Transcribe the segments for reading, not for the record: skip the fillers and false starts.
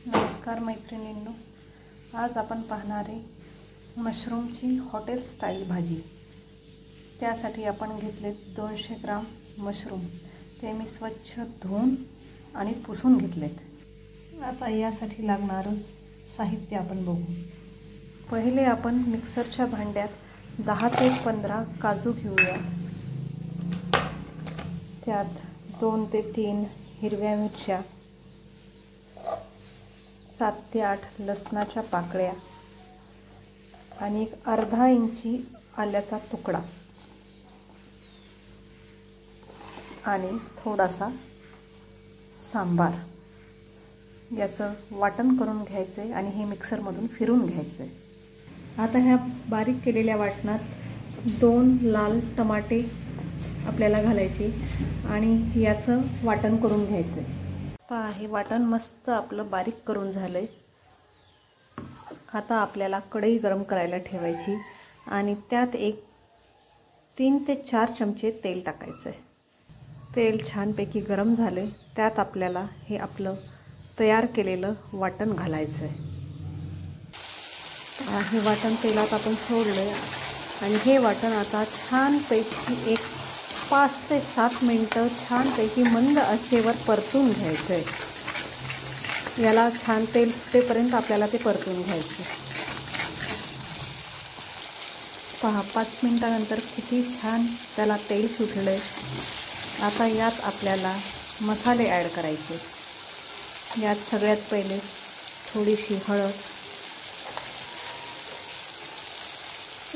नमस्कार मैत्रिणींनो, आज आपण पाहणार आहे मशरूमची हॉटेल स्टाईल भाजी। त्यासाठी आपण घेतले 200 ग्राम मशरूम। ते मी स्वच्छ धुवून आणि पुसून घेतलेत। आता यासाठी लागणारं साहित्य आपण बघू। पहिले आपण मिक्सरच्या भांड्यात 10 ते 15 काजू घेऊया। त्यात 2 ते 3 हिरव्या मिरच्या, 7 ते 8 लसणाच्या पाकळ्या आणि एक अर्धा इंची आल्याचा तुकडा आणि थोडासा सांबार। याचं वाटण करून घ्यायचे आणि हे मिक्सरमधून फिरून घ्यायचे। आता ह्या बारीक केलेल्या वाटणात 2 लाल टमाटे आपल्याला घालायचे आणि याचं वाटण करून घ्यायचे। पहा, हे वाटण मस्त आपलं बारीक करून झालंय। आता आपल्याला कढई गरम करायला ठेवायची आणि त्यात एक 3 ते 4 चमचे तेल टाकायचे। तेल छानपैकी गरम झाले, त्यात आपल्याला हे आपलं तयार केलेलं वाटण घालायचं आहे। हे वाटण तेलात आपण सोडलंय आणि हे वाटण आता छानपैकी एक 5 ते 7 मिनिटं छानपैकी मंद आचेवर परतून घ्यायचं आहे। याला छान तेल सुटेपर्यंत आपल्याला ते परतून घ्यायचे। पहा, 5 मिनिटानंतर किती छान त्याला तेल सुटलंय। आता यात आपल्याला मसाले ॲड करायचे। यात सगळ्यात पहिले थोडीशी हळद,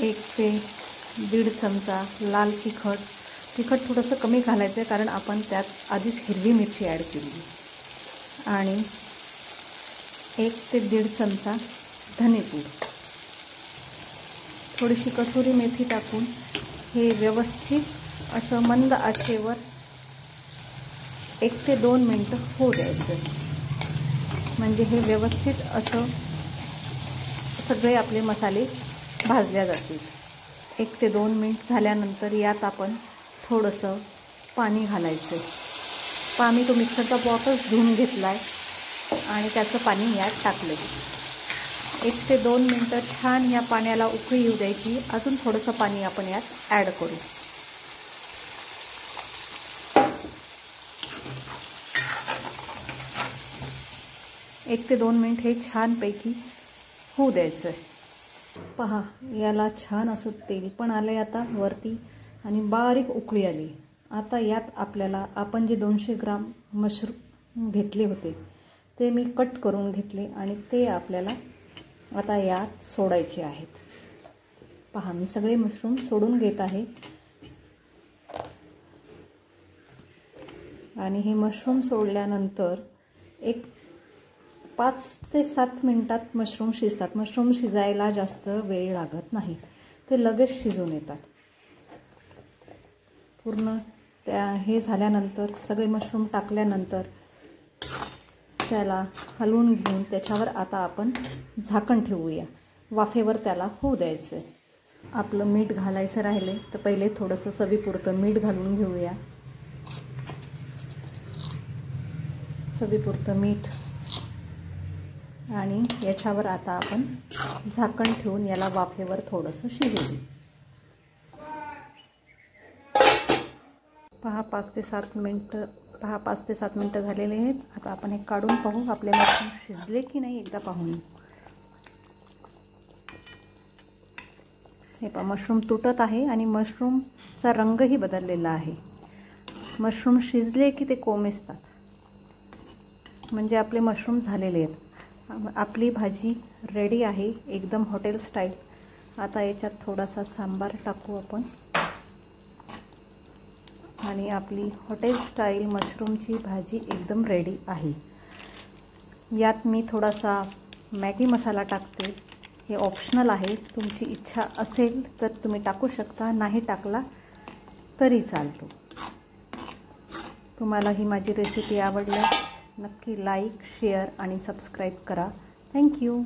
1 ते 1.5 चमचा लाल तिखट थोडंसं कमी घालायचं आहे कारण आपण त्यात आधीच हिरवी मिरची ॲड केली, आणि 1 ते 1.5 चमचा धनेपूड, थोडीशी कसुरी मेथी टाकून हे व्यवस्थित असं मंद आचेवर 1 ते 2 मिनिटं होऊ द्यायचं। म्हणजे हे व्यवस्थित असं सगळे आपले मसाले भाजल्या जातील। 1 ते 2 मिनिट झाल्यानंतर यात आपण थोडंसं पाणी घालायचं। मी तो मिक्सरचा बॉटच धुवून घेतला आहे आणि त्याचं पाणी यात टाकलं। 1 ते 2 मिनिटं छान या पाण्याला उकळी येऊ द्यायची। अजून थोडंसं पाणी आपण यात ॲड करू। एक ते 2 मिनिट हे छानपैकी होऊ द्यायचं आहे। पहा, याला छान असं तेल पण आलंय आता वरती आणि बारीक उकळी आली। आता यात आपल्याला आपण जे 200 ग्राम मशरूम घेतले होते ते मी कट करून घेतले आणि ते आपल्याला आता यात सोडायचे आहेत। पहा, मी सगळे मशरूम सोडून घेत आहे आणि हे मशरूम सोडल्यानंतर एक 5 ते 7 मिनिटात मशरूम शिजतात। मशरूम शिजायला जास्त वेळ लागत नाही, ते लगेच शिजून येतात। पूर्ण हे झाल्यानंतर सगळे मशरूम टाकल्यानंतर त्याला हलवून घेऊन त्याच्यावर आता आपण झाकण ठेवूया। वाफेवर त्याला होऊ द्यायचं। आपलं मीठ घालायचं राहिले तर पहिले थोडंसं चवीपुरतं मीठ घालून घेऊया। चवीपुरतं मीठ आणि याच्यावर आता आपण झाकण ठेवून याला वाफेवर थोडंसं शिजवू। पहा, 5 ते 7 मिनिटं झालेले आहेत। आता आपण हे काढून पाहू, आपले मशरूम शिजले की नाही एकदा पाहून। हे पहा, मशरूम तुटत आहे आणि मशरूमचा रंगही बदललेला आहे। मशरूम शिजले की ते कोमेजतात, म्हणजे आपले मशरूम झालेले आहेत। आपली भाजी रेडी आहे, एकदम हॉटेल स्टाईल। आता याच्यात थोडासा सांबार टाकू आपण आणि आपली हॉटेल स्टाईल मशरूमची भाजी एकदम रेडी आहे। यात मी थोडासा मॅगी मसाला टाकते। हे ऑप्शनल आहे, तुमची इच्छा असेल तर तुम्ही टाकू शकता, नाही टाकला तरी चालतो। तुम्हाला ही माझी रेसिपी आवडल्यास नक्की लाईक, शेअर आणि सबस्क्राईब करा। थँक्यू।